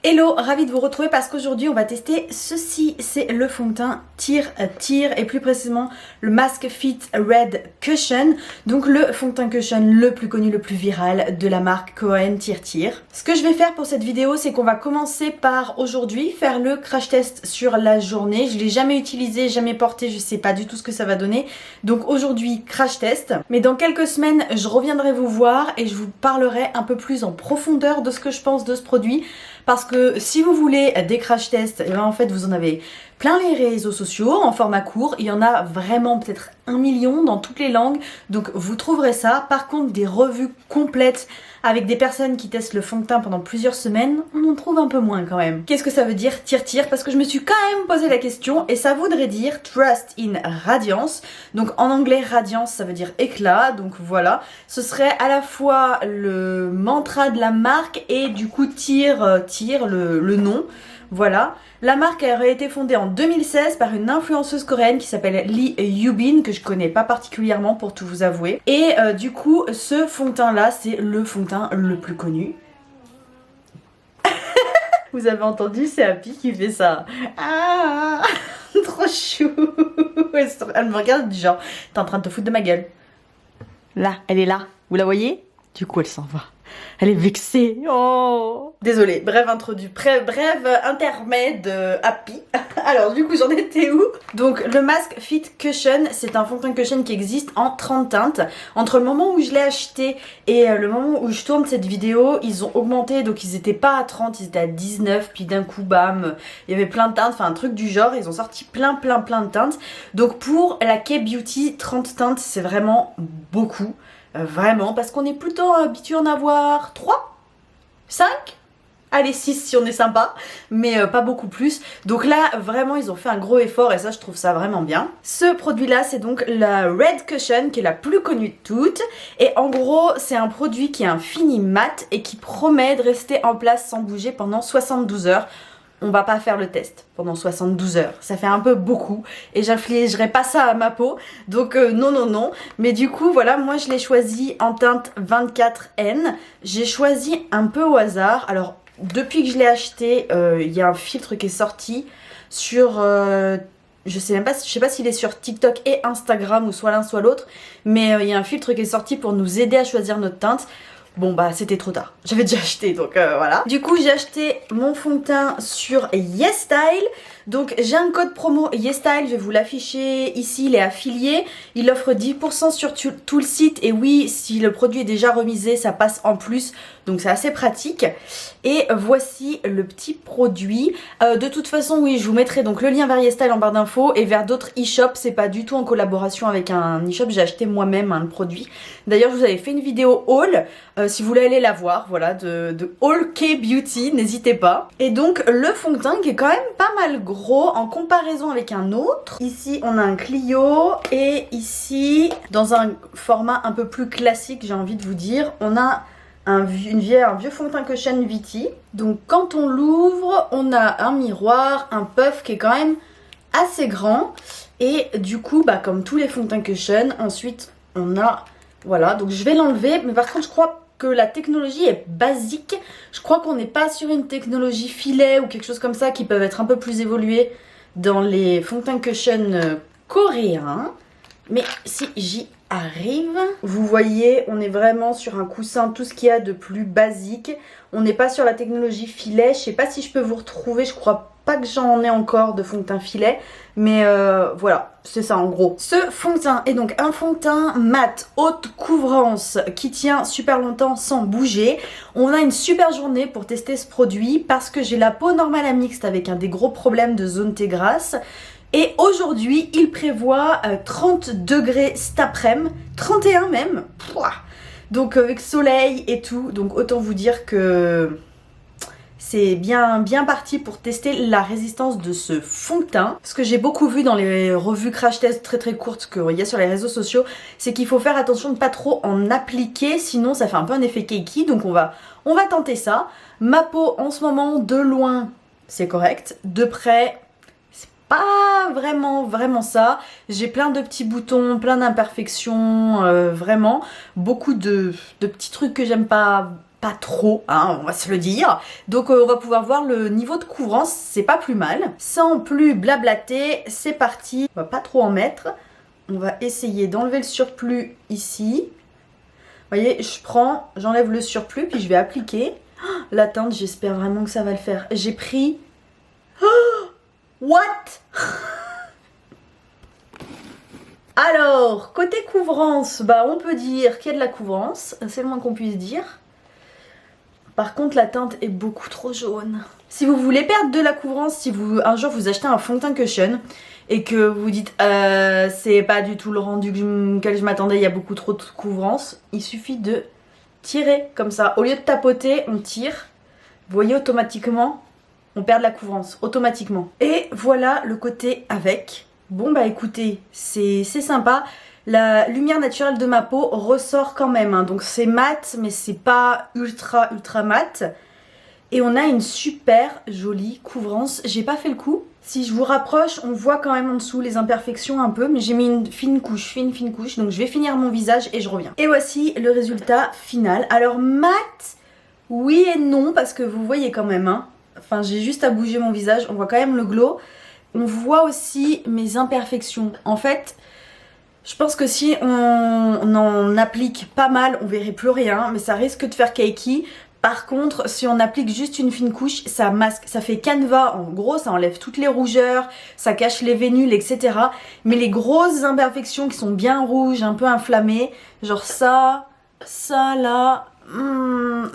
Hello, ravie de vous retrouver parce qu'aujourd'hui on va tester ceci, c'est le fond de teint Tear et plus précisément le Mask Fit Red Cushion, donc le fond de teint cushion le plus connu, le plus viral de la marque Korean Tear. Ce que je vais faire pour cette vidéo, c'est qu'on va commencer par aujourd'hui faire le crash test sur la journée. Je l'ai jamais utilisé, jamais porté, je sais pas du tout ce que ça va donner, donc aujourd'hui crash test. Mais dans quelques semaines je reviendrai vous voir et je vous parlerai un peu plus en profondeur de ce que je pense de ce produit. Parce que si vous voulez des crash tests, et ben en fait vous en avez plein les réseaux sociaux en format court. Il y en a vraiment peut-être 1 million dans toutes les langues. Donc vous trouverez ça. Par contre des revues complètes avec des personnes qui testent le fond de teint pendant plusieurs semaines, on en trouve un peu moins quand même. Qu'est-ce que ça veut dire Tear? Parce que je me suis quand même posé la question et ça voudrait dire Trust in Radiance. Donc en anglais radiance ça veut dire éclat. Donc voilà. Ce serait à la fois le mantra de la marque et du coup Tear le nom. Voilà. La marque aurait été fondée en 2016 par une influenceuse coréenne qui s'appelle Lee Yubin, que je connais pas particulièrement pour tout vous avouer. Et du coup, ce fond de teint là, c'est le fond de teint le plus connu. Vous avez entendu, c'est Happy qui fait ça. Ah, trop chou. Elle me regarde du genre, t'es en train de te foutre de ma gueule. Là, elle est là. Vous la voyez? Du coup, elle s'en va. Elle est vexée. Oh. Désolée, bref intermède Happy. Alors du coup j'en étais où? Donc le Mask Fit Cushion, c'est un fond de teint cushion qui existe en 30 teintes. Entre le moment où je l'ai acheté et le moment où je tourne cette vidéo, ils ont augmenté, donc ils étaient pas à 30, ils étaient à 19, puis d'un coup bam, il y avait plein de teintes, enfin un truc du genre, ils ont sorti plein de teintes. Donc pour la K-Beauty, 30 teintes c'est vraiment beaucoup. Vraiment, parce qu'on est plutôt habitué à en avoir 3, 5, allez 6 si on est sympa, mais pas beaucoup plus. Donc là, vraiment, ils ont fait un gros effort et ça, je trouve ça vraiment bien. Ce produit-là, c'est donc la Red Cushion, qui est la plus connue de toutes. Et en gros, c'est un produit qui est un fini mat et qui promet de rester en place sans bouger pendant 72 heures. On va pas faire le test pendant 72 heures, ça fait un peu beaucoup et j'infligerai pas ça à ma peau, donc non. Mais du coup voilà, moi je l'ai choisi en teinte 24N. J'ai choisi un peu au hasard. Alors depuis que je l'ai acheté, il y a un filtre qui est sorti sur je sais pas s'il est sur TikTok et Instagram ou soit l'un soit l'autre, mais il y a un filtre qui est sorti pour nous aider à choisir notre teinte. Bon bah c'était trop tard, j'avais déjà acheté donc voilà. Du coup j'ai acheté mon fond de teint sur YesStyle. Donc j'ai un code promo YesStyle, je vais vous l'afficher ici, il est affilié. Il offre 10% sur tout le site et oui, si le produit est déjà remisé ça passe en plus. Donc c'est assez pratique. Et voici le petit produit. De toute façon oui, je vous mettrai donc le lien vers YesStyle en barre d'infos et vers d'autres e-shops. C'est pas du tout en collaboration avec un e-shop, j'ai acheté moi-même le produit. D'ailleurs je vous avais fait une vidéo haul, si vous voulez aller la voir, voilà, de Haul K-Beauty, n'hésitez pas. Et donc le fond de teint qui est quand même pas mal gros en comparaison avec un autre. Ici on a un Clio et ici dans un format un peu plus classique, j'ai envie de vous dire, on a un vieux fond de teint cushion Viti. Donc quand on l'ouvre, on a un miroir, un puff qui est quand même assez grand. Et du coup, bah, comme tous les fonds de teint cushion, ensuite on a... Voilà, donc je vais l'enlever. Mais par contre, je crois que la technologie est basique. Je crois qu'on n'est pas sur une technologie filet ou quelque chose comme ça qui peuvent être un peu plus évoluées dans les fonds de teint cushion coréens. Mais si j'y arrive, vous voyez, on est vraiment sur un coussin, tout ce qu'il y a de plus basique. On n'est pas sur la technologie filet. Je sais pas si je peux vous retrouver, je crois pas que j'en ai encore de fond de teint filet, mais voilà, c'est ça en gros. Ce fond de teint est donc un fond de teint mat haute couvrance qui tient super longtemps sans bouger. On a une super journée pour tester ce produit parce que j'ai la peau normale à mixte avec un des gros problèmes de zone T grasse. Et aujourd'hui, il prévoit 30 degrés cet après-midi, 31 même. Pouah. Donc avec soleil et tout, donc autant vous dire que c'est bien parti pour tester la résistance de ce fond de teint. Ce que j'ai beaucoup vu dans les revues crash test très courtes qu'il y a sur les réseaux sociaux, c'est qu'il faut faire attention de ne pas trop en appliquer, sinon ça fait un peu un effet cakey, donc on va tenter ça. Ma peau en ce moment, de loin, c'est correct, de près... pas vraiment ça. J'ai plein de petits boutons, plein d'imperfections, vraiment. Beaucoup de petits trucs que j'aime pas pas trop, hein, on va se le dire. Donc on va pouvoir voir le niveau de couvrance, c'est pas plus mal. Sans plus blablater, c'est parti. On va pas trop en mettre. On va essayer d'enlever le surplus ici. Vous voyez, j'enlève le surplus, puis je vais appliquer. Oh, la teinte, j'espère vraiment que ça va le faire. J'ai pris... Oh, what? Alors, côté couvrance, bah on peut dire qu'il y a de la couvrance, c'est le moins qu'on puisse dire. Par contre, la teinte est beaucoup trop jaune. Si vous voulez perdre de la couvrance, si un jour vous achetez un fond de teint Cushion et que vous dites c'est pas du tout le rendu auquel je m'attendais, il y a beaucoup trop de couvrance, il suffit de tirer comme ça. Au lieu de tapoter, on tire. Vous voyez, automatiquement, on perd de la couvrance, automatiquement. Et voilà le côté avec. Bon bah écoutez, c'est sympa. La lumière naturelle de ma peau ressort quand même, hein. Donc c'est mat, mais c'est pas ultra mat. Et on a une super jolie couvrance. J'ai pas fait le coup. Si je vous rapproche, on voit quand même en dessous les imperfections un peu, mais j'ai mis une fine couche. Donc je vais finir mon visage et je reviens. Et voici le résultat final. Alors mat, oui et non, parce que vous voyez quand même, hein. Enfin, j'ai juste à bouger mon visage, on voit quand même le glow. On voit aussi mes imperfections. En fait, je pense que si on en applique pas mal, on verrait plus rien, mais ça risque de faire cakey. Par contre, si on applique juste une fine couche, ça masque, ça fait canevas. En gros, ça enlève toutes les rougeurs, ça cache les vénules, etc. Mais les grosses imperfections qui sont bien rouges, un peu inflammées, genre ça là...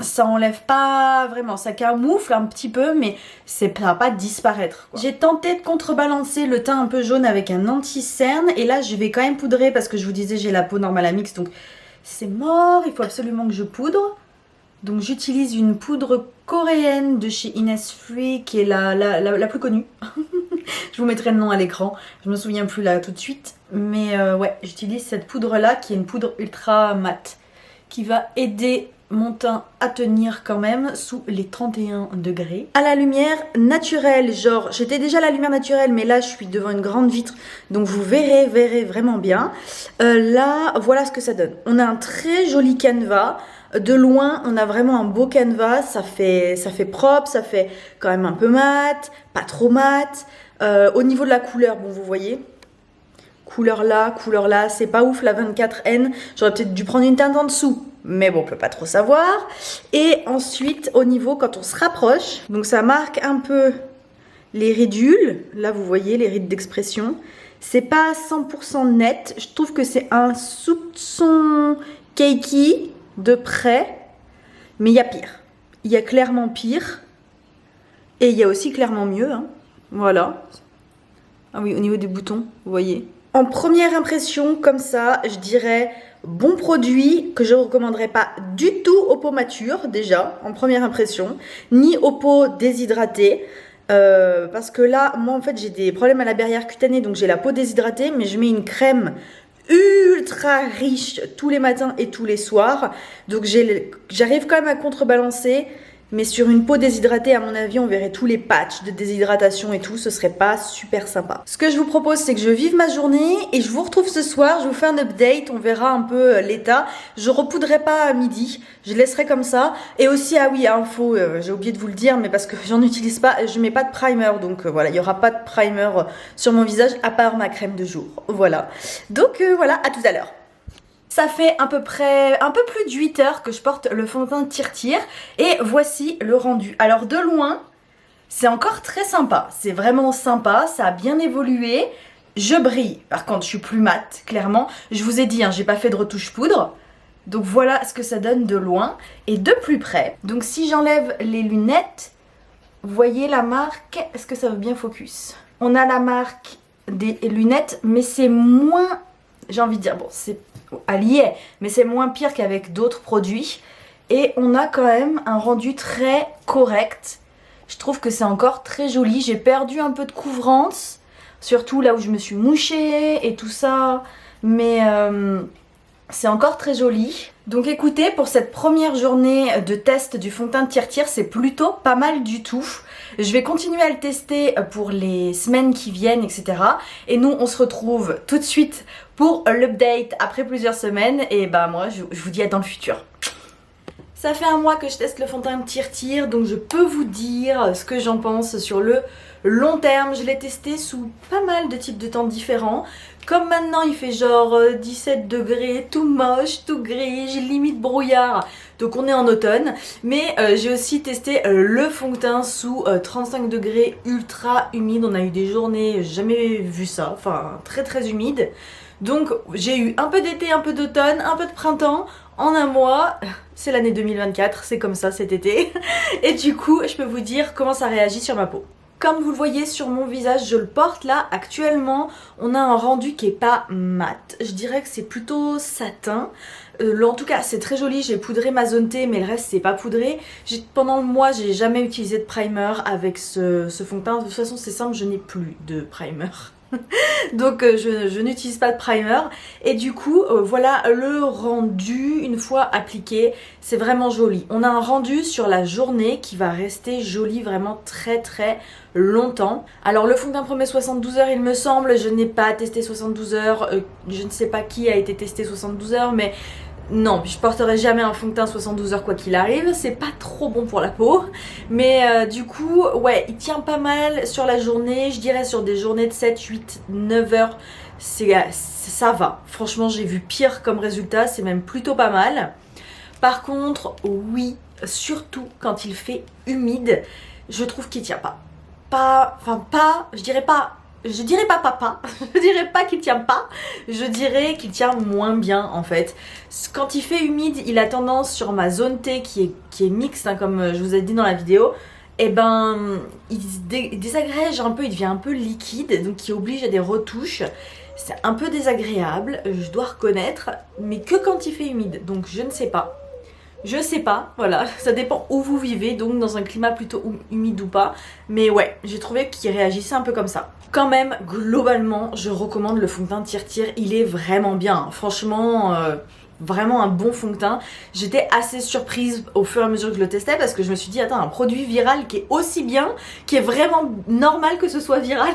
ça enlève pas vraiment, ça camoufle un petit peu, mais ça va pas disparaître. J'ai tenté de contrebalancer le teint un peu jaune avec un anti-cerne, et là je vais quand même poudrer parce que je vous disais j'ai la peau normale à mix, donc c'est mort, il faut absolument que je poudre. Donc j'utilise une poudre coréenne de chez Innisfree qui est la plus connue. Je vous mettrai le nom à l'écran, je me souviens plus là tout de suite, mais ouais, j'utilise cette poudre là qui est une poudre ultra mat qui va aider mon teint à tenir quand même sous les 31 degrés. À la lumière naturelle, genre j'étais déjà à la lumière naturelle, mais là je suis devant une grande vitre, donc vous verrez vraiment bien. Là, voilà ce que ça donne. On a un très joli canevas. De loin, on a vraiment un beau canevas, ça fait propre, ça fait quand même un peu mat, pas trop mat. Au niveau de la couleur, bon vous voyez, couleur là, c'est pas ouf la 24N, j'aurais peut-être dû prendre une teinte en dessous, mais bon, on peut pas trop savoir. Et ensuite, au niveau, quand on se rapproche, donc ça marque un peu les ridules, là vous voyez les rides d'expression, c'est pas 100% net, je trouve que c'est un soupçon cakey de près, mais il y a pire, il y a clairement pire, et il y a aussi clairement mieux, hein. Voilà. Ah oui, au niveau des boutons, vous voyez. En première impression, comme ça, je dirais bon produit que je ne recommanderais pas du tout aux peaux matures, déjà, en première impression, ni aux peaux déshydratées. Parce que là, moi en fait, j'ai des problèmes à la barrière cutanée, donc j'ai la peau déshydratée, mais je mets une crème ultra riche tous les matins et tous les soirs. Donc j'arrive quand même à contrebalancer. Mais sur une peau déshydratée, à mon avis, on verrait tous les patchs de déshydratation et tout, ce serait pas super sympa. Ce que je vous propose, c'est que je vive ma journée et je vous retrouve ce soir, je vous fais un update, on verra un peu l'état. Je repoudrerai pas à midi, je laisserai comme ça. Et aussi, ah oui, info, j'ai oublié de vous le dire, mais parce que j'en utilise pas, je mets pas de primer, donc voilà, il y aura pas de primer sur mon visage, à part ma crème de jour, voilà. Donc voilà, à tout à l'heure. Ça fait à peu près un peu plus de 8 heures que je porte le fond de teint Tire et voici le rendu. Alors de loin, c'est encore très sympa, c'est vraiment sympa, ça a bien évolué. Je brille, par contre je suis plus mat, clairement. Je vous ai dit, hein, j'ai pas fait de retouche poudre. Donc voilà ce que ça donne de loin et de plus près. Donc si j'enlève les lunettes, vous voyez la marque, est-ce que ça veut bien focus? On a la marque des lunettes, mais c'est moins, j'ai envie de dire, bon c'est... elle y est, mais c'est moins pire qu'avec d'autres produits. Et on a quand même un rendu très correct. Je trouve que c'est encore très joli. J'ai perdu un peu de couvrance, surtout là où je me suis mouchée et tout ça. Mais c'est encore très joli. Donc écoutez, pour cette première journée de test du fond de teint Tire, c'est plutôt pas mal du tout. Je vais continuer à le tester pour les semaines qui viennent, etc. Et nous, on se retrouve tout de suite pour l'update après plusieurs semaines. Et bah moi, je vous dis à dans le futur. Ça fait un mois que je teste le fond de teint Tir, donc je peux vous dire ce que j'en pense sur le long terme. Je l'ai testé sous pas mal de types de teintes différents. Comme maintenant il fait genre 17 degrés, tout moche, tout gris, j'ai limite brouillard, donc on est en automne. Mais j'ai aussi testé le fond de teint sous 35 degrés, ultra humide. On a eu des journées, j'ai jamais vu ça, enfin très très humide. Donc j'ai eu un peu d'été, un peu d'automne, un peu de printemps en un mois. C'est l'année 2024, c'est comme ça cet été. Et du coup, je peux vous dire comment ça réagit sur ma peau. Comme vous le voyez sur mon visage, je le porte là. Actuellement, on a un rendu qui est pas mat. Je dirais que c'est plutôt satin. En tout cas, c'est très joli. J'ai poudré ma zone T, mais le reste, c'est pas poudré. Pendant le mois, j'ai jamais utilisé de primer avec ce fond de teint. De toute façon, c'est simple, je n'ai plus de primer. Donc je n'utilise pas de primer et du coup voilà le rendu une fois appliqué, c'est vraiment joli. On a un rendu sur la journée qui va rester joli vraiment très très longtemps. Alors le fond de teint promet 72 heures il me semble, je n'ai pas testé 72 heures, je ne sais pas qui a été testé 72 heures mais non, je porterai jamais un fond de teint 72 heures quoi qu'il arrive, c'est pas trop bon pour la peau. Mais du coup, ouais, il tient pas mal sur la journée, je dirais sur des journées de 7, 8, 9 heures, ça va. Franchement, j'ai vu pire comme résultat, c'est même plutôt pas mal. Par contre, oui, surtout quand il fait humide, je trouve qu'il tient pas. Je dirais pas papa, je dirais pas qu'il tient pas, je dirais qu'il tient moins bien en fait. Quand il fait humide, il a tendance sur ma zone T qui est mixte hein, comme je vous ai dit dans la vidéo, et ben il désagrège un peu, il devient un peu liquide, donc il oblige à des retouches. C'est un peu désagréable, je dois reconnaître, mais que quand il fait humide, donc je ne sais pas. Je sais pas, voilà, ça dépend où vous vivez, donc dans un climat plutôt humide ou pas. Mais ouais, j'ai trouvé qu'il réagissait un peu comme ça. Quand même, globalement, je recommande le fond de teint Tir, il est vraiment bien. Franchement, vraiment un bon fond de teint. J'étais assez surprise au fur et à mesure que je le testais parce que je me suis dit, attends, un produit viral qui est aussi bien, qui est vraiment normal que ce soit viral.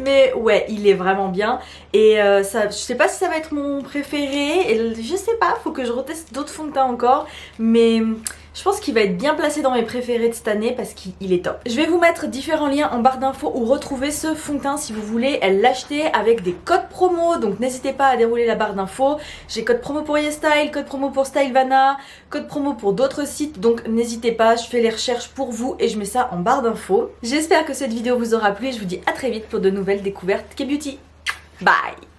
Mais ouais, il est vraiment bien. Et ça, je sais pas si ça va être mon préféré. Et je sais pas, faut que je reteste d'autres fonds de teint encore. Mais je pense qu'il va être bien placé dans mes préférés de cette année parce qu'il est top. Je vais vous mettre différents liens en barre d'infos où retrouver ce fond de teint si vous voulez l'acheter avec des codes promo. Donc n'hésitez pas à dérouler la barre d'infos. J'ai code promo pour YesStyle, code promo pour Stylevana, code promo pour d'autres sites. Donc n'hésitez pas, je fais les recherches pour vous et je mets ça en barre d'infos. J'espère que cette vidéo vous aura plu et je vous dis à très vite pour de nouvelles découvertes K-Beauty. Bye!